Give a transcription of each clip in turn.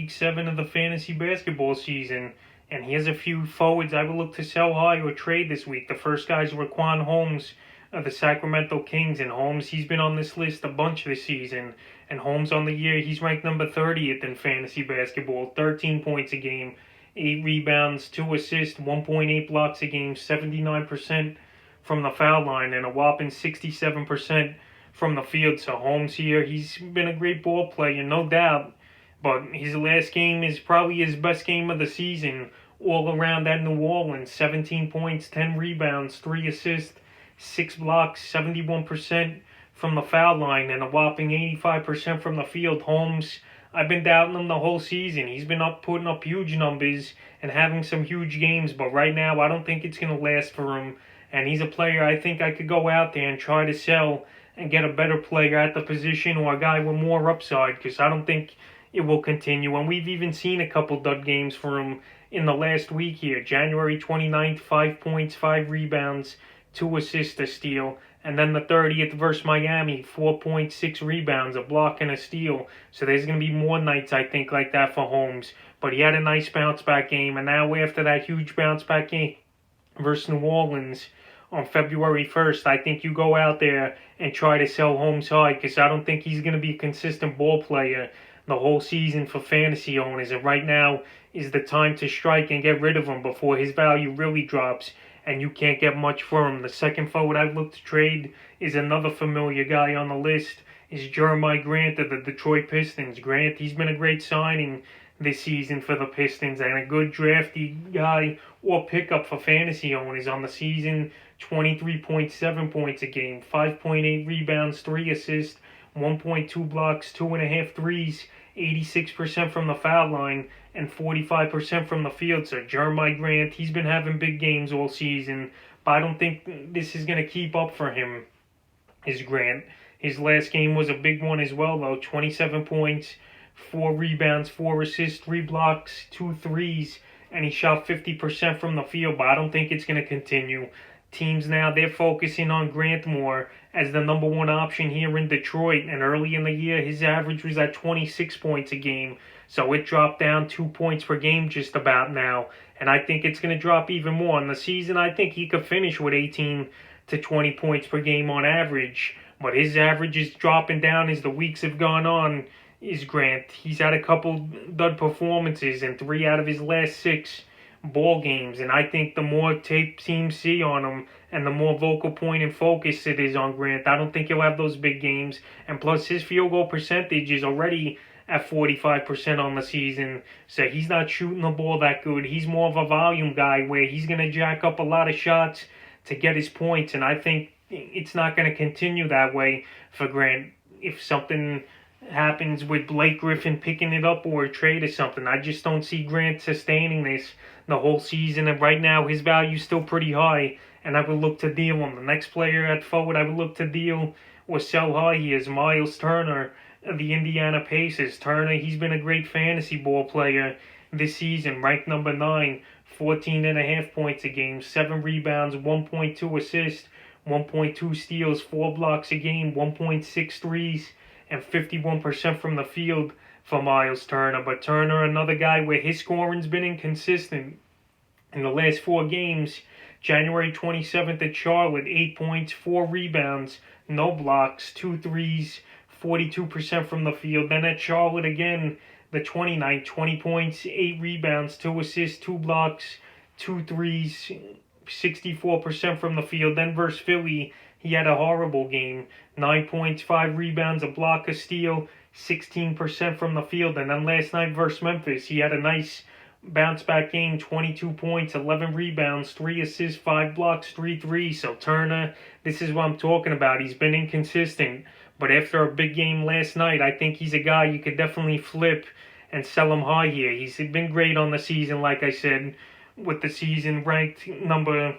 Week 7 of the fantasy basketball season. And here's a few forwards I would look to sell high or trade this week. The first guys were Quan Holmes of the Sacramento Kings. And Holmes, he's been on this list a bunch this season. And Holmes on the year, he's ranked number 30th in fantasy basketball. 13 points a game, 8 rebounds, 2 assists, 1.8 blocks a game, 79% from the foul line, and a whopping 67% from the field. So Holmes here, he's been a great ball player, no doubt. But his last game is probably his best game of the season, all around at New Orleans. 17 points, 10 rebounds, 3 assists, 6 blocks, 71% from the foul line, and a whopping 85% from the field. Holmes, I've been doubting him the whole season. He's been putting up huge numbers and having some huge games, but right now I don't think it's going to last for him. And he's a player I think I could go out there and try to sell and get a better player at the position or a guy with more upside, because I don't think it will continue. And we've even seen a couple dud games for him in the last week here. January 29th, 5 points, 5 rebounds, 2 assists, a steal. And then the 30th versus Miami, 4.6 rebounds, a block and a steal. So there's going to be more nights, I think, like that for Holmes. But he had a nice bounce-back game. And now after that huge bounce-back game versus New Orleans on February 1st, I think you go out there and try to sell Holmes high, because I don't think he's going to be a consistent ball player the whole season for fantasy owners. And right now is the time to strike and get rid of him before his value really drops and you can't get much for him. The second forward I've looked to trade is another familiar guy on the list, is Jeremiah Grant of the Detroit Pistons. Grant, he's been a great signing this season for the Pistons and a good drafty guy or pickup for fantasy owners on the season. 23.7 points a game, 5.8 rebounds, 3 assists, 1.2 blocks, 2.5 threes, 86% from the foul line, and 45% from the field. So Jeremiah Grant, he's been having big games all season, but I don't think this is going to keep up for him, is Grant. His last game was a big one as well, though. 27 points, 4 rebounds, 4 assists, 3 blocks, 2 threes, and he shot 50% from the field, but I don't think it's going to continue. Teams now, they're focusing on Grant more as the number one option here in Detroit. And early in the year, his average was at 26 points a game. So it dropped down 2 points per game just about now. And I think it's going to drop even more. In the season, I think he could finish with 18 to 20 points per game on average. But his average is dropping down as the weeks have gone on, is Grant. He's had a couple dud performances in 3 out of his last 6 ball games, and I think the more tape teams see on him and the more vocal point and focus it is on Grant, I don't think he'll have those big games. And plus his field goal percentage is already at 45% on the season, so he's not shooting the ball that good. He's more of a volume guy where he's going to jack up a lot of shots to get his points, and I think it's not going to continue that way for Grant. If something happens with Blake Griffin picking it up or a trade or something, I just don't see Grant sustaining this the whole season. And right now his value is still pretty high, and I would look to deal him. The next player at forward I would look to deal or sell high here is Myles Turner of the Indiana Pacers. Turner, he's been a great fantasy ball player this season, ranked number 9, 14.5 points a game, 7 rebounds, 1.2 assists, 1.2 steals, 4 blocks a game, 1.6 threes, and 51% from the field for Myles Turner. But Turner, another guy where his scoring's been inconsistent. In the last 4 games, January 27th at Charlotte, 8 points, 4 rebounds, no blocks, 2 threes, 42% from the field. Then at Charlotte again, the 29th, 20 points, 8 rebounds, 2 assists, 2 blocks, 2 threes, 64% from the field. Then versus Philly, he had a horrible game. 9 points, 5 rebounds, a block, a steal, 16% from the field. And then last night versus Memphis, he had a nice bounce-back game, 22 points, 11 rebounds, 3 assists, 5 blocks, 3 threes. So Turner, this is what I'm talking about. He's been inconsistent. But after a big game last night, I think he's a guy you could definitely flip and sell him high here. He's been great on the season, like I said, with the season ranked number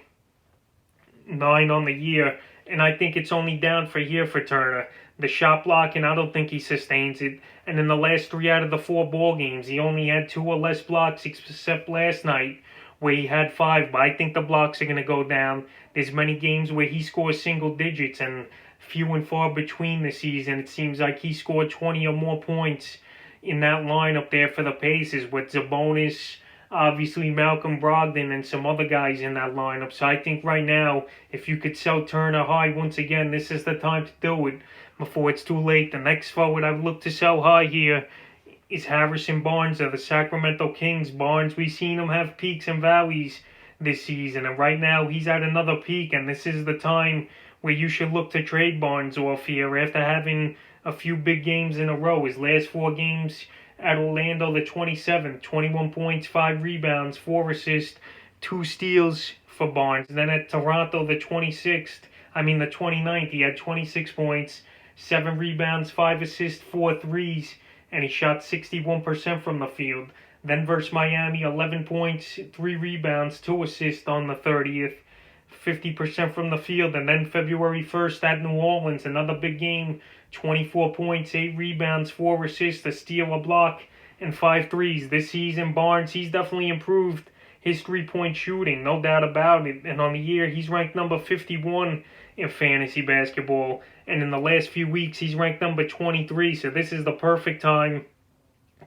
9 on the year. And I think it's only down for here for Turner. The shot blocking, I don't think he sustains it. And in the last 3 out of the 4 ball games, he only had 2 or less blocks, except last night, where he had 5. But I think the blocks are going to go down. There's many games where he scores single digits, and few and far between this season. It seems like he scored 20 or more points in that lineup there for the Pacers with Sabonis, obviously Malcolm Brogdon, and some other guys in that lineup. So I think right now, if you could sell Turner high once again, this is the time to do it before it's too late. The next forward I would look to sell high here is Harrison Barnes of the Sacramento Kings. Barnes, we've seen him have peaks and valleys this season, and right now he's at another peak, and this is the time where you should look to trade Barnes off here after having a few big games in a row. His last 4 games at Orlando, the 27th, 21 points, 5 rebounds, 4 assists, 2 steals for Barnes. And then at Toronto, the 29th, he had 26 points, 7 rebounds, 5 assists, 4 threes, and he shot 61% from the field. Then versus Miami, 11 points, 3 rebounds, 2 assists on the 30th, 50% from the field. And then February 1st at New Orleans, another big game, 24 points, 8 rebounds, 4 assists, a steal, a block, and 5 threes. This season, Barnes, he's definitely improved his three-point shooting, no doubt about it. And on the year, he's ranked number 51 in fantasy basketball. And in the last few weeks, he's ranked number 23. So this is the perfect time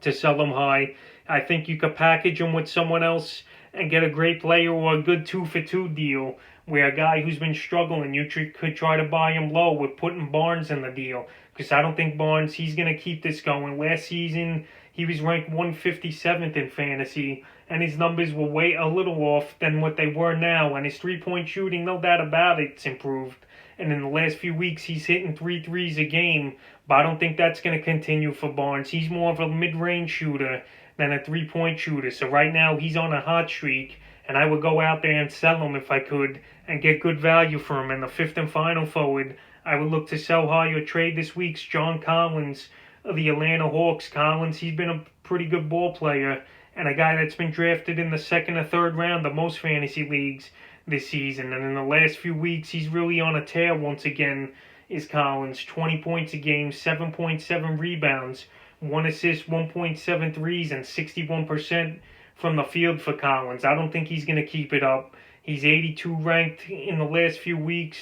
to sell him high. I think you could package him with someone else and get a great player or a good 2-for-2 deal where a guy who's been struggling, you could try to buy him low with putting Barnes in the deal. Because I don't think Barnes, he's going to keep this going. Last season, he was ranked 157th in fantasy, and his numbers were a little off than what they were now. And his three-point shooting, no doubt about it, it's improved. And in the last few weeks, he's hitting 3 threes a game. But I don't think that's going to continue for Barnes. He's more of a mid-range shooter than a three-point shooter. So right now, he's on a hot streak, and I would go out there and sell him if I could and get good value for him. And the 5th and final forward, I would look to sell high or trade this week's John Collins of the Atlanta Hawks. Collins, he's been a pretty good ball player and a guy that's been drafted in the 2nd or 3rd round of most fantasy leagues this season. And in the last few weeks, he's really on a tear once again, is Collins. 20 points a game, 7.7 rebounds, 1 assist, 1.7 threes, and 61% from the field for Collins. I don't think he's going to keep it up. He's 82 ranked in the last few weeks,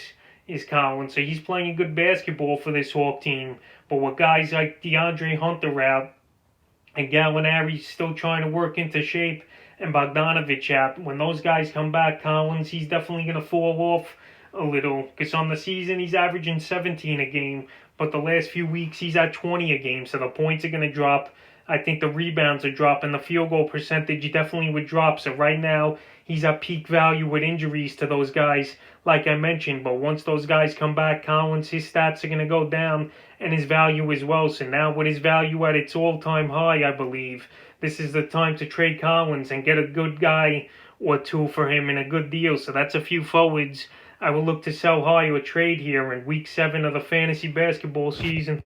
is Collins. So he's playing good basketball for this Hawk team. But with guys like DeAndre Hunter out and Gallinari still trying to work into shape and Bogdanovich out, when those guys come back, Collins, he's definitely going to fall off a little. Because on the season, he's averaging 17 a game. But the last few weeks, he's at 20 a game. So the points are going to drop. I think the rebounds are dropping. The field goal percentage definitely would drop. So right now, he's at peak value with injuries to those guys, like I mentioned. But once those guys come back, Collins, his stats are going to go down, and his value as well. So now with his value at its all-time high, I believe, this is the time to trade Collins and get a good guy or two for him in a good deal. So that's a few forwards I will look to sell high or trade here in Week 7 of the fantasy basketball season.